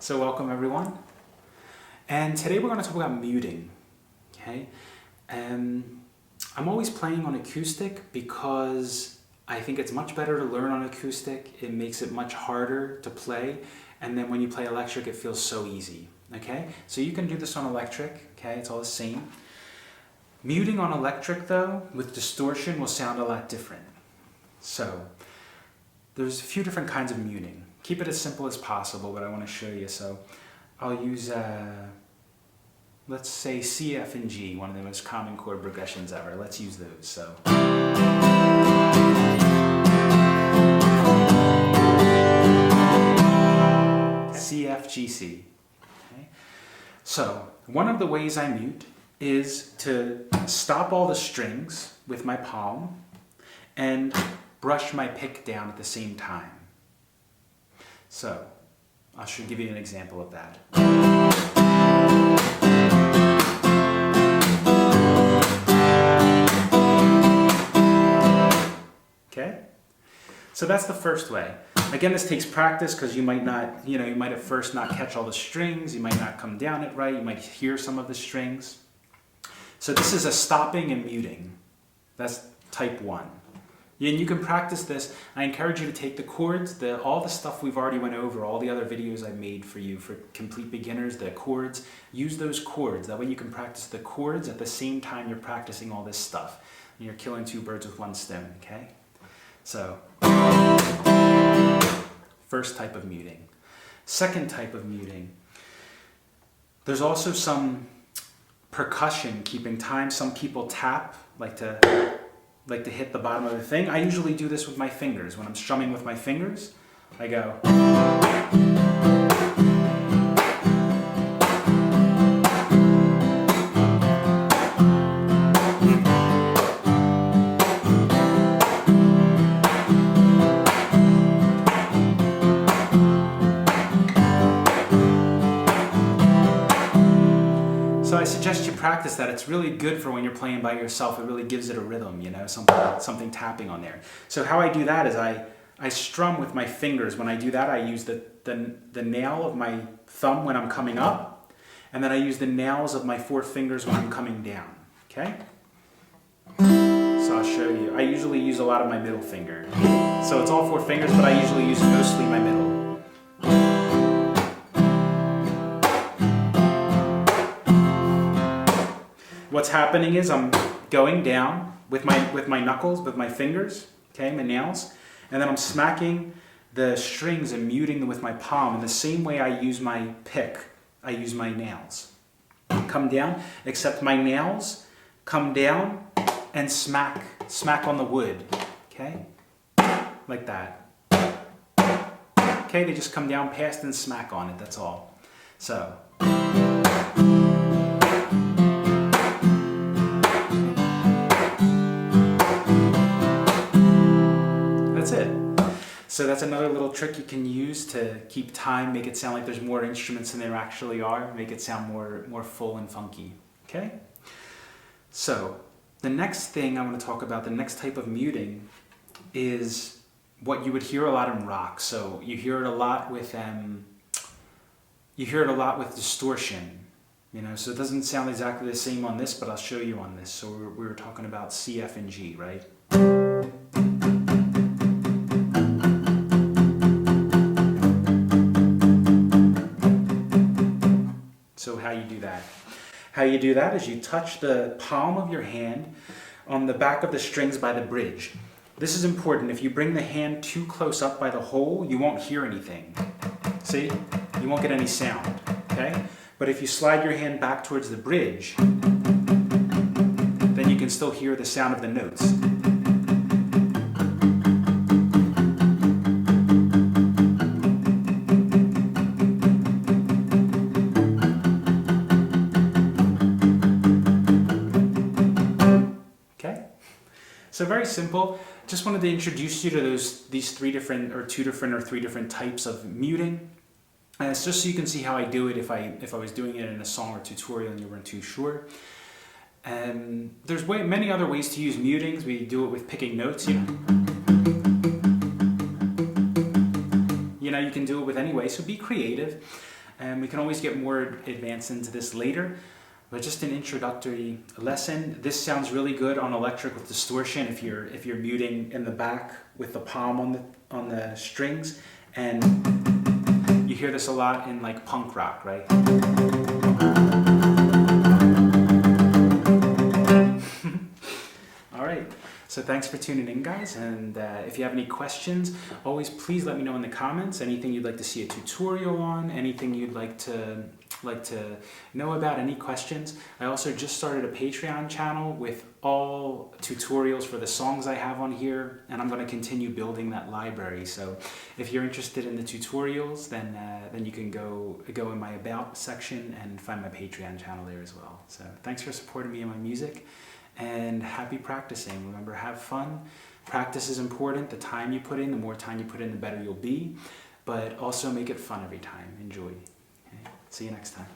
So welcome everyone. And today we're going to talk about muting. Okay? I'm always playing on acoustic because I think it's much better to learn on acoustic. It makes it much harder to play. And then when you play electric, it feels so easy. Okay? So you can do this on electric. Okay? It's all the same. Muting on electric though, with distortion, will sound a lot different. So there's a few different kinds of muting. Keep it as simple as possible, but I want to show you. So I'll use, let's say C, F, and G, one of the most common chord progressions ever. Let's use those. So C, F, G, C. Okay. So one of the ways I mute is to stop all the strings with my palm and brush my pick down at the same time. So, I should give you an example of that. Okay? So that's the first way. Again, this takes practice because you might not, you might at first not catch all the strings, you might not come down it right, you might hear some of the strings. So this is a stopping and muting. That's type 1. And you can practice this. I encourage you to take the chords, all the stuff we've already went over, all the other videos I've made for you for complete beginners, the chords. Use those chords. That way you can practice the chords at the same time you're practicing all this stuff. And you're killing two birds with one stone, okay? So, first type of muting. Second type of muting. There's also some percussion, keeping time. Some people tap, like to hit the bottom of the thing. I usually do this with my fingers. When I'm strumming with my fingers, I go. So I suggest you practice that. It's really good for when you're playing by yourself. It really gives it a rhythm, something tapping on there. So how I do that is I strum with my fingers. When I do that, I use the nail of my thumb when I'm coming up, and then I use the nails of my 4 fingers when I'm coming down, okay? So I'll show you. I usually use a lot of my middle finger. So it's all 4 fingers, but I usually use mostly my middle. What's happening is I'm going down with my knuckles, with my fingers, okay, my nails, and then I'm smacking the strings and muting them with my palm. In the same way I use my pick, I use my nails. Come down, except my nails come down and smack on the wood, okay, like that. Okay, they just come down past and smack on it, that's all. So. So that's another little trick you can use to keep time, make it sound like there's more instruments than there actually are, make it sound more full and funky, okay? So the next thing I want to talk about, the next type of muting, is what you would hear a lot in rock. So you hear it a lot with distortion, so it doesn't sound exactly the same on this, but I'll show you on this. So we were talking about C, F, and G, right? So how you do that? How you do that is you touch the palm of your hand on the back of the strings by the bridge. This is important. If you bring the hand too close up by the hole, you won't hear anything. See? You won't get any sound, okay? But if you slide your hand back towards the bridge, then you can still hear the sound of the notes. So very simple. Just wanted to introduce you to these 3 different or 2 different or 3 different types of muting. And it's just so you can see how I do it if I was doing it in a song or tutorial and you weren't too sure. And there's many other ways to use mutings. We do it with picking notes. You can do it with any way, so be creative. and we can always get more advanced into this later. But just an introductory lesson. This sounds really good on electric with distortion if you're muting in the back with the palm on the strings, and you hear this a lot in like punk rock, right? All right. So thanks for tuning in, guys, and if you have any questions, always please let me know in the comments. Anything you'd like to see a tutorial on, anything you'd like to know about, any questions. I also just started a Patreon channel with all tutorials for the songs I have on here, and I'm going to continue building that library. So if you're interested in the tutorials, then you can go in my About section and find my Patreon channel there as well. So thanks for supporting me and my music. And happy practicing. Remember, have fun. Practice is important. The time you put in, the more time you put in, the better you'll be. But also make it fun every time. Enjoy. Okay? See you next time.